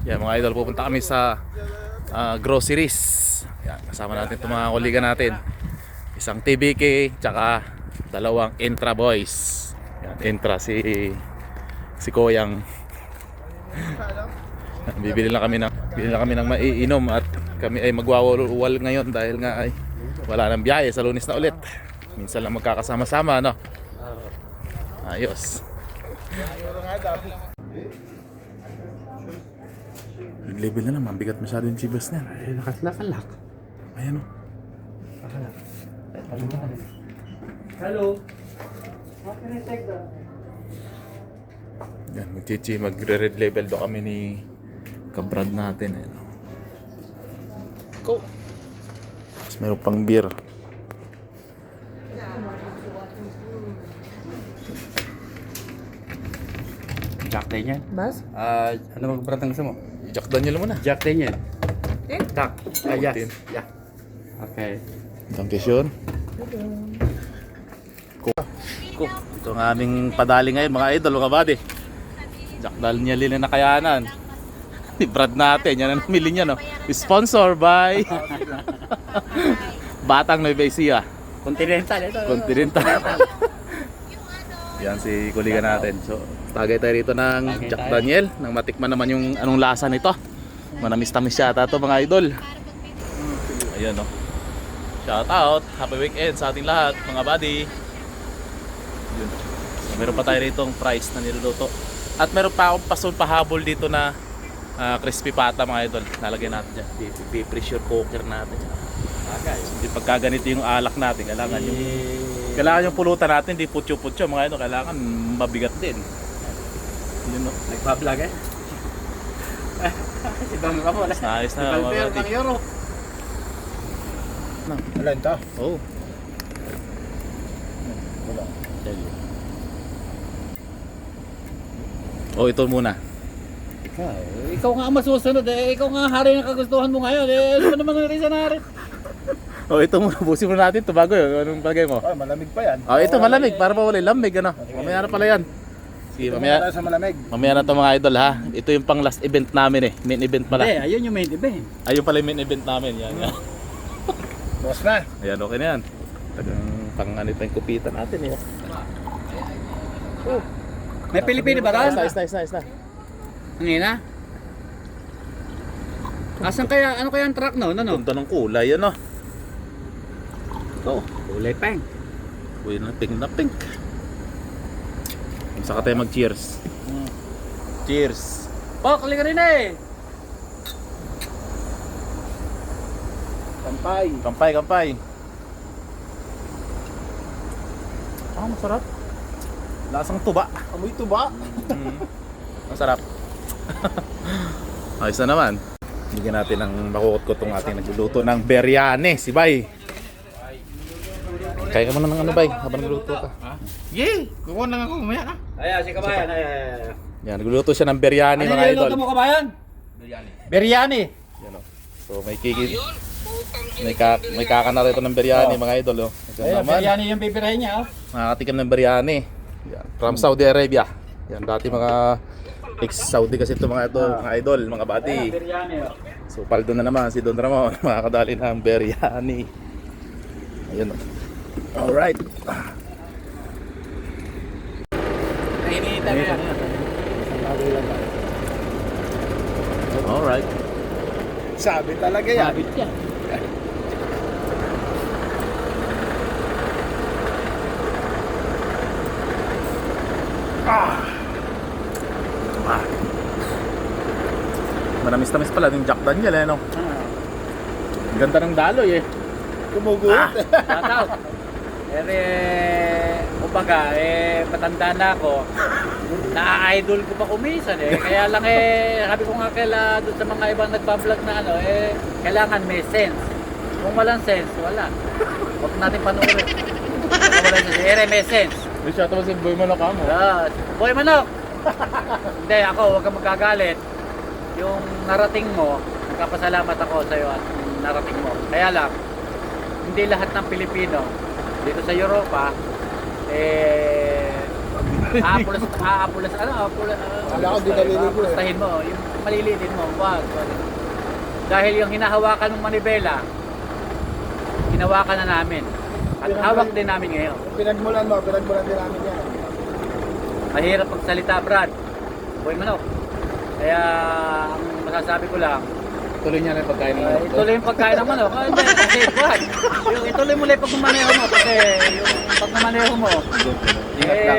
Yan mga idol, pupunta kami sa groceries. Yan, kasama natin itong mga kollega natin. Isang TBK, tsaka dalawang Intra boys. Yan, Intra si Koyang. Bibili lang kami ng maiinom at kami ay magwawal ngayon dahil nga ay wala nang biyahe sa Lunes na ulit. Minsan lang magkakasama-sama, no? Ayos. Level na naman, bigat masyado yung chibas niya. Eh, nakalak. Ayan o. Hello. Yan, magre-red level do kami ni kabrad natin. Ayan o. Go! Tapos meron pang beer. Jack Daniel. Bas? Ano magbrand ang gusto mo? Jack Daniel muna. Jack Daniel. Eh? Jack. Tin. Yes. Yeah. Okay. Tangkisyon. Ito ang aming padali ngayon mga idol, mga buddy. Jack Daniel na nakayanan. Ni Brad natin, yan ang namili niya, no? Sponsor by Batang Nueva Ecija. Continental ito. Continental. Yan si kuliga natin. So, tagay tayo rito ng Jack Daniel. Nang matikman naman yung anong lasa nito. Manamis-tamis yata ito mga idol. Ayan, no? Shout out, happy weekend sa ating lahat mga buddy. Yun. So, meron pa tayo rito price na niluluto. At meron pa akong pahabol dito na crispy pata mga idol. Nalagay natin dyan. Pressure cooker natin. Okay. Hindi pagkaganito yung alak natin. Kailangan yung pulutan natin, hindi putyo-putyo mga idol. Kailangan mabigat din. Yun, no? Nagpa-vlog eh. Si Bang ka mo. Nice na mga Valver buddy. ng Euro. Wala ito. Oh. Oh, ito muna. Ikaw nga ang masusunod eh. Ikaw nga hari na kagustuhan mo ngayon eh. Ano naman ang reason na hari? Oh, ito muna. Busin muna natin ito bago yun. Anong palagay mo? Oh, malamig pa yan. Oh, ito malamig. Para pa wala lamig, ano? Mamaya na pala yan. Sige, mamaya. Sa malamig. Mamaya na ito mga idol, ha? Ito yung pang last event namin eh. Main event pala. Hindi, ayun yung main event. Ayun pala yung main event namin. Yan, yan. Boss na. Ayan, okay na yan. Tagang pang ano ito yung kupitan natin eh. Oh. May Pilipino ba ka? Nice na. Hangin na? Asan kaya, ano kaya ang truck no? Ano? Punta ng kulay, ano? Ito. Kulay peng. Uy, na pink. Saka tayo mag-cheers. Cheers. Pok, halika rin eh! Kampay. Masarap. Lasang tuba. Amoy tuba. Masarap. Ayos na naman. Bigyan natin ng makukot itong ating nagluluto ng biryani, si Bay. Kaya ka muna ng ano, Bay, habang nagluluto ka. Yay! Kukuha lang ako mamaya na. Ayan, si Kabayan. Yan, nagluluto siya ng biryani, Ano mga idol. niluluto mo, Kabayan? Biryani. Yan, oh. So may may kaka na rito ng biryani, mga idol. Oh. Ito Ayan, naman, biryani yung pipirahin niya. Oh. makakatikim ng biryani. Yan, from Saudi Arabia. Yan, dati mga ex-Saudi kasi ito mga idol, mga bati. Ayan, biryani. Oh. So paldo na naman si Don Ramon, makakadali ng biryani. Ayun. Alright. Nainita na yan. Alright. Sabi talaga yan. Sabit yan. Manamis-tamis pala yung Jack Daniel eh, no? Ang ganda ng daloy eh. Kumugot. Shout out. Kumbaga, matanda na ako. Na-idol ko pa kumisan eh. Kaya lang sabi ko nga doon sa mga ibang nagpa-vlog na kailangan may sense. Kung walang sense, wala. Huwag natin panoorin. Kung walang sense, may sense. May shot mo si Boy Manok mo. Boy Manok! Hindi, ako, huwag kang magkagalit. Yung narating mo, nagpapasalamat ako sa iyo at narating mo. Kaya lang, hindi lahat ng Pilipino dito sa Europa aapulas, Wala ko, di naliligo eh. apulastahin mo, yung malilitin mo, wag. Dahil yung hinahawakan ng manibela, hinawakan na namin. At hawak din namin ngayon. Pinagmulan din namin yan. Mahirap pagsalita, Brad. Boy manok. Kaya ang masasabi ko lang, Tuloy niya na yung pagkain ng manok. ituloy yung pagkain ng manok. Hindi, kasi Brad, yung ituloy mo lang yung pagmamaneho mo kasi yung pagmamaneho mo, Ingat lang.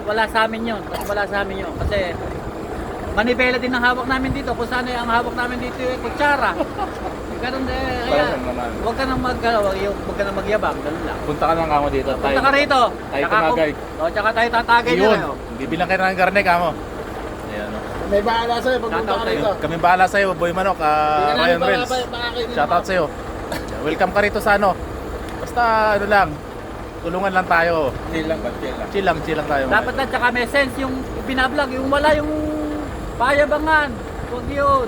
wala sa amin yun. Wala sa amin yun. Kasi manibela din ang hawak namin dito. Kung saan ang hawak namin dito yung kutsara. Ganun kaya Parang naman. huwag ka nang magyabang, ganun lang. Punta ka lang kamo dito. Punta ka rito. Tayo tumagay. Tsaka tayo tatagay Yun. nila. Bibilang kayo ng garne kamo. Ayan o. May bahala sa'yo pag punta ka rito. Kami bahala sa'yo, Boy Manok, Ryan Reels. Shoutout sa'yo. Welcome ka rito sa ano. Basta ano lang, tulungan lang tayo. Chill lang tayo. Dapat na tsaka may sense yung binablog, yung wala yung payabangan. Huwag yun.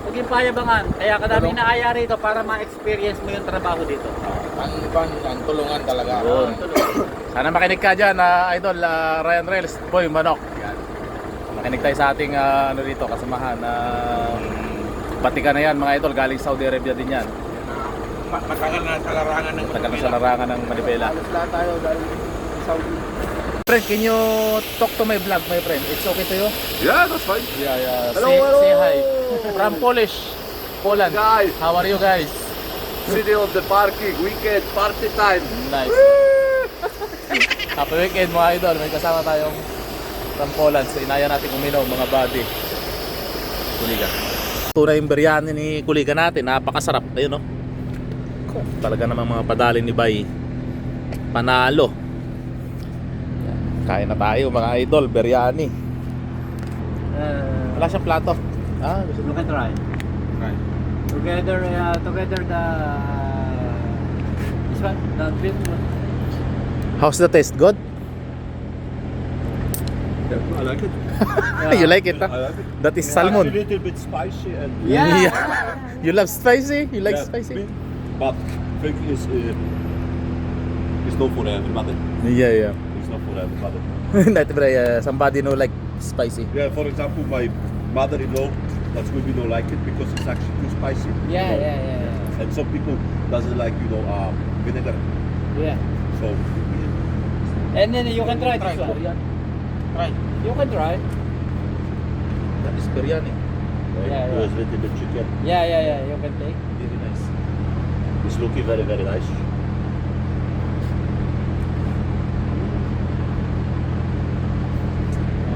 Huwag yung payabangan. Kaya kadami inaaya rito para ma-experience mo yung trabaho dito. Ang tulungan talaga. Yun. Sana makinig ka dyan, Idol Ryan Reels, Boy Manok. Yan. Makinig tayo sa ating ano dito, kasamahan. Batikan na yan mga idol, galing Saudi Arabia din yan. Matagal na sa larangan ng Tagal na sa larangan ng Manibela. Halos lahat tayo galing Saudi. Friend, can you talk to my vlog, my friend? It's okay to you? Yeah, that's fine. Yeah. Hello, say, hello. say hi. From Polish, Poland. Guys, How are you guys? city of the parking, weekend, party time. Nice. Happy weekend mga idol. May kasama tayong from Poland. So inaya natin uminom mga buddy. Kuliga. Tunay yung biryani ni kuliga natin. Napakasarap. Ayun no. Talaga namang mga padali ni Bay. Panalo. Kain na tayo mga idol. Biryani. Wala siyang plato. Gusto You can try. Right. Together the this one, the beef. How's the taste? Good? Yeah, I like it. You like it, I huh? like it. That is It's a salmon. little bit spicy and Yeah. You love spicy? You like Yeah, spicy? but fish is not for everybody. Yeah. It's not for everybody. Not somebody no like spicy. Yeah, for example, my mother-in-law, that's when we don't like it because it's actually too spicy. Yeah. And some people doesn't like, vinegar. Yeah. So And then you can try this one. Try. You can try. That is biryani. Yeah. there's a little bit chicken. Yeah. You can take. Very nice. It's looking very, very nice.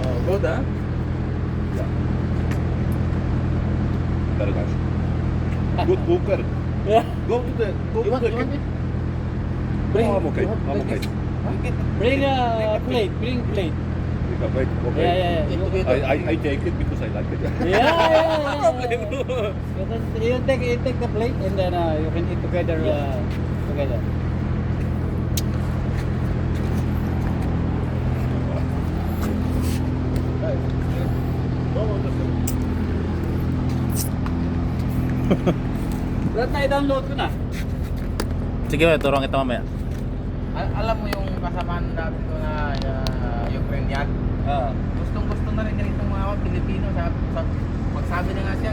Oh, good ah. Very nice. Good cooker. Yeah. Go to the kitchen. Oh, I'm okay. I'm okay. Bring a plate. Bring plate. Take a break. Okay. Yeah. I take it because I like it. Yeah. You take the plate and then you can eat together. Together. Lahat na i-download ko na. Sige, turuan kita mamaya. Alam mo yung kasamahan natin ko na Ukrainian? Gustong gusto na rin ganitong mga Pilipino. Magsabi na nga siya,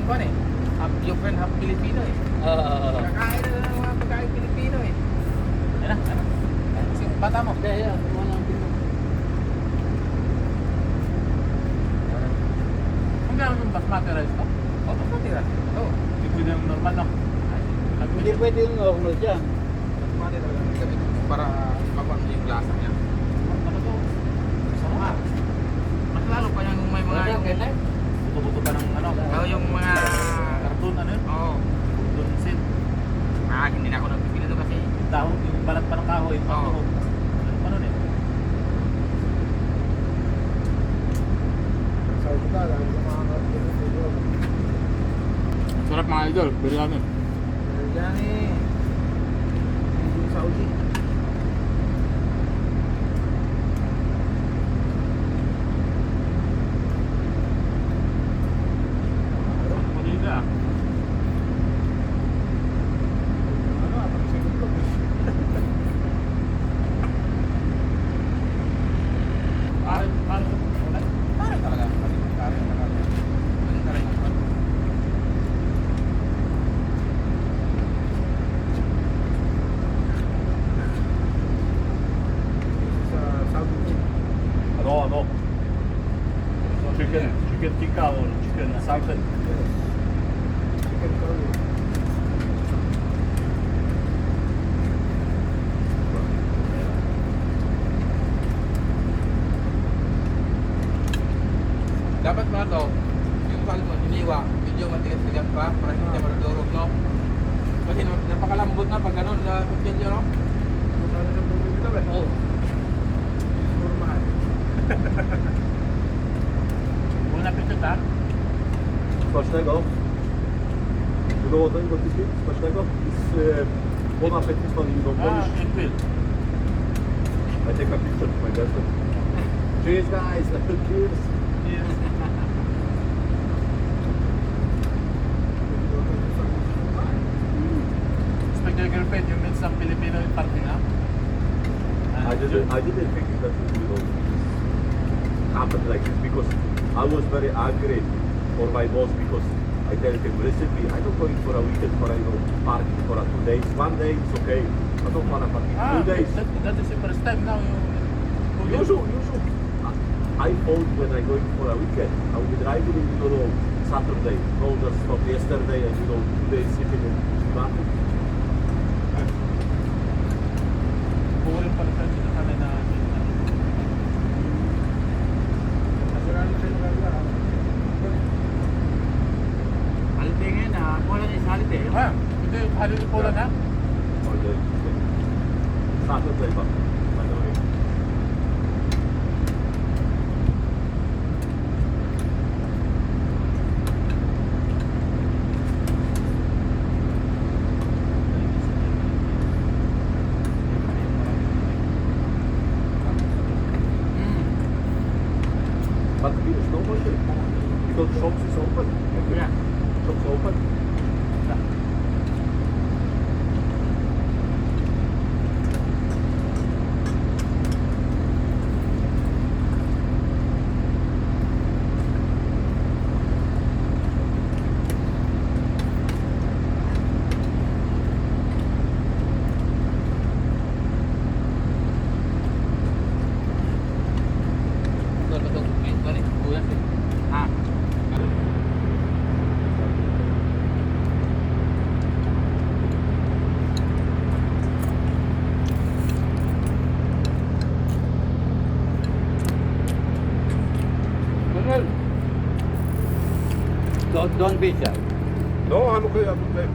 half Ukraine, half Filipino eh. Kakain na ng mga pagkain Pilipino eh. Yan na. Kasi bata mo. Yeah. Kung gano'n yung basmati rice to? O, mas matira. Oo. Hindi pwede yung normal no? Hindi pwede yung normal dyan. Mas matira lang gamit para mapang yung lasa niya. Ano to? Sama. Mas lalo pa yung may mga Buto-buto pa ng ano? yung mga Cartoon ano yun? oo. Cartoon sin. Hindi na ako nagpipili doon kasi Yung dahon, yung balat pa ng kahoy. Oo. Ano eh? Saudi ka, lalo sa mga Pilipino. Sarap mga idol, biryani. yan eh. Yung Saudi. Kuliga. or chicken something. Chicken curry. Dapat mga to, yung salmon, hiniwa, medyo matigas-tigas pa para hindi siya marudurog, no? Kasi napakalambot na pag ganun na kutsilyo, no? Sana na bumili ka ba? Oo. Siguro mahal. Una pito ta. Smacznego. You know what this is? Smacznego? It's bon appetit on you know, Ah, Polish. Enfield. I take a picture with my girlfriend. Cheers guys! Cheers! Expect your girlfriend, you meet some Filipino in parking up? I didn't think that it would happen like this because I was very angry for my boss because I tell him recently I'm not going for a weekend for parking for 2 days. 1 day it's okay. I don't want to parking 2 days. That is the first time now you... Usually. I thought when I'm going for a weekend, I will be driving in, Saturday. No, just stop yesterday and 2 days sitting in traffic. Buhay pala sa dito kami na... Nasiraan siya ng gagawin. Holiday ngayon na, Poland is holiday. Ah, Ito yung holiday Poland ha? Or the Saturday, but by the way. But it's not open because shops is open. Yeah. Shops open. Ah. Don't be shy. No, I'm okay. I'm okay.